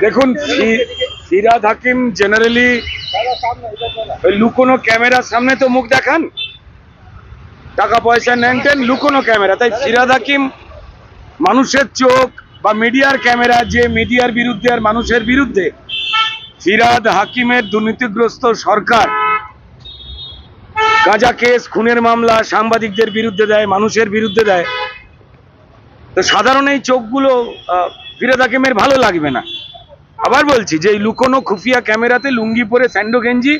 দেখুন, ফিরহাদ হাকিম জেনারেলি লুকোনো ক্যামেরার সামনে তো মুখ দেখান, টাকা পয়সা নেন লুকোনো ক্যামেরা। তাই ফিরহাদ হাকিম মানুষের চোখ বা মিডিয়ার ক্যামেরা, যে মিডিয়ার বিরুদ্ধে আর মানুষের বিরুদ্ধে, ফিরহাদ হাকিমের দুর্নীতিগ্রস্ত সরকার গাঁজা কেস, খুনের মামলা সাংবাদিকদের বিরুদ্ধে দেয়, মানুষের বিরুদ্ধে দেয়। তো সাধারণ এই চোখগুলো ফিরহাদ হাকিমের ভালো লাগবে না। আবার বলছি যে এই লুকোনো খুফিয়া ক্যামেরাতে লুঙ্গি পরে, স্যান্ডো গেঞ্জি,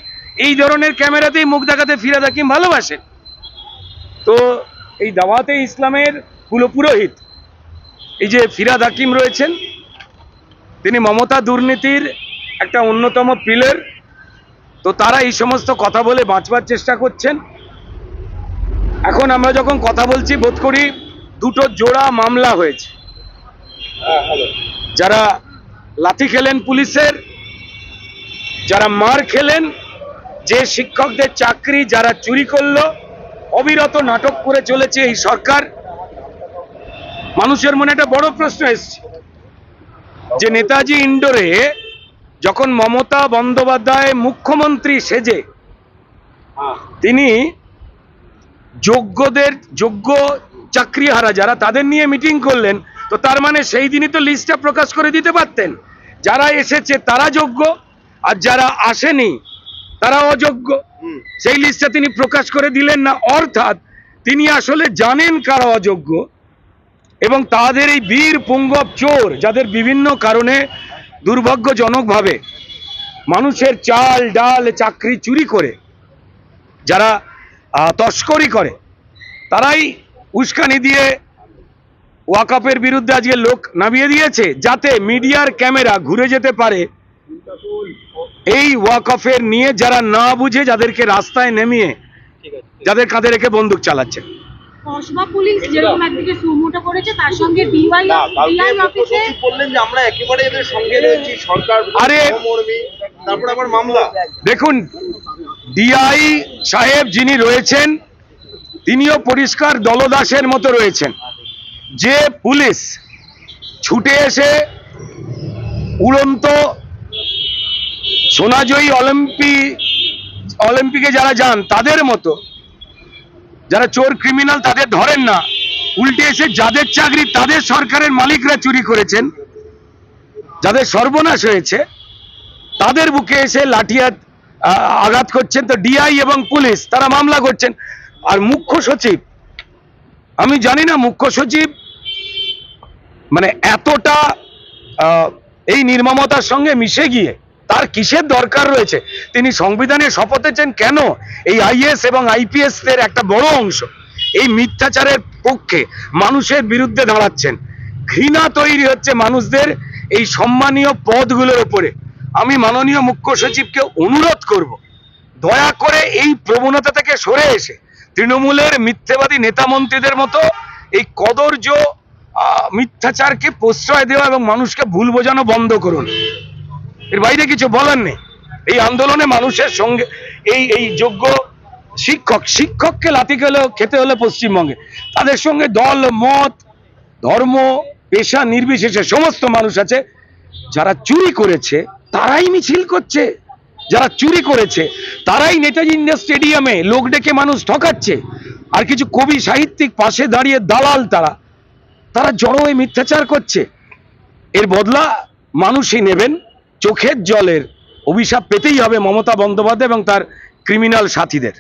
এই ধরনের ক্যামেরাতেই মুখ দেখাতে ফিরহাদ হাকিম ভালোবাসেন। তো এই দাওয়াতে ইসলামের কুলপুরোহিত এই যে ফিরহাদ হাকিম রয়েছেন, তিনি মমতা দুর্নীতির একটা অন্যতম পিলার। তো তারা এই সমস্ত কথা বলে বাঁচবার চেষ্টা করছেন। এখন আমরা যখন কথা বলছি বোধ করি দুটো জোড়া মামলা হয়েছে। যারা লাথি খেলেন পুলিশের, যারা মার খেলেন, যে শিক্ষকদের চাকরি যারা চুরি করলো, অবিরত নাটক করে চলেছে এই সরকার। মানুষের মনে একটা বড় প্রশ্ন এসছে যে নেতাজি ইন্ডোরে যখন মমতা বন্দ্যোপাধ্যায় মুখ্যমন্ত্রী সেজে তিনি যোগ্য চাকরিহারা যারা, তাদের নিয়ে মিটিং করলেন, তো তার মানে সেই দিনই তো লিস্টটা প্রকাশ করে দিতে পারতেন, যারা এসেছে তারা যোগ্য আর যারা আসেনি তারা অযোগ্য। সেই লিস্টটা তিনি প্রকাশ করে দিলেন না। অর্থাৎ তিনি আসলে জানেন কারা অযোগ্য, এবং তাদের এই বীর পুঙ্গব চোর, যাদের বিভিন্ন কারণে দুর্ভাগ্যজনকভাবে মানুষের চাল ডাল চাকরি চুরি করে যারা তস্করি করে, তারাই উস্কানি দিয়ে ওয়াকফের বিরুদ্ধে আজকে লোক নামিয়ে দিয়েছে, যাতে মিডিয়ার ক্যামেরা ঘুরে যেতে পারে এই ওয়াকফের নিয়ে যারা না বুঝে, যাদেরকে রাস্তায় নেমিয়ে যাদের কাঁধে রেখে বন্দুক চালাচ্ছে। কসবা পুলিশ যেরকম একদিকে সুমোটো করেছে, তার সঙ্গে ডিআই অফিসে বললেন যে আমরা একেবারে এদের সঙ্গে রয়েছি, সরকার সহমর্মী, তারপর আবার মামলা। দেখুন, ডিআই সাহেব যিনি রয়েছেন তিনিও পরিষ্কার দলদাসের মতো রয়েছেন। যে পুলিশ ছুটে এসে উড়ন্ত সোনাজয়ী অলিম্পিকে যারা যান তাদের মতো, যারা চোর ক্রিমিনাল তাদের ধরেন না, উল্টে এসে যাদের চাকরি তাদের সরকারের মালিকরা চুরি করেছেন, যাদের সর্বনাশ হয়েছে, তাদের বুকে এসে লাঠিয়াত আঘাত করছেন। তো ডিআই এবং পুলিশ তারা মামলা করছেন। আর মুখ্য সচিব, আমি জানি না মুখ্য সচিব মানে এতটা এই নির্মমতার সঙ্গে মিশে গিয়ে তার কিসের দরকার রয়েছে। তিনি সংবিধানে শপথ নিয়েছেন কেন? এই আইএস এবং আইপিএস এর একটা বড় অংশ এই মিথ্যাচারের পক্ষে মানুষের বিরুদ্ধে দাঁড়াচ্ছেন। ঘৃণা তৈরি হচ্ছে মানুষদের এই সম্মানীয় পদগুলোর উপরে। আমি মাননীয় মুখ্য সচিবকে অনুরোধ করব, দয়া করে এই প্রবণতা থেকে সরে এসে তৃণমূলের মিথ্যেবাদী নেতা মন্ত্রীদের মতো এই কদর্য মিথ্যাচারকে প্রশ্রয় দেওয়া এবং মানুষকে ভুল বোঝানো বন্ধ করুন। এর বাইরে কিছু বলার নেই। এই আন্দোলনে মানুষের সঙ্গে এই যোগ্য শিক্ষককে লাথি খেতে হলে পশ্চিমবঙ্গে তাদের সঙ্গে দল মত ধর্ম পেশা নির্বিশেষে সমস্ত মানুষ আছে। যারা চুরি করেছে তারাই মিছিল করছে, যারা চুরি করেছে তারাই নেতাজি ইন্ডিয়া স্টেডিয়ামে লোক ডেকে মানুষ ঠকাচ্ছে। আর কিছু কবি সাহিত্যিক পাশে দাঁড়িয়ে দালাল তারা জড়ো হয়ে মিথ্যাচার করছে। এর বদলা মানুষই নেবেন। চোখের জলের অভিশাপ পেতেই হবে মমতা বন্দ্যোপাধ্যায় এবং তার ক্রিমিনাল সাথীদের।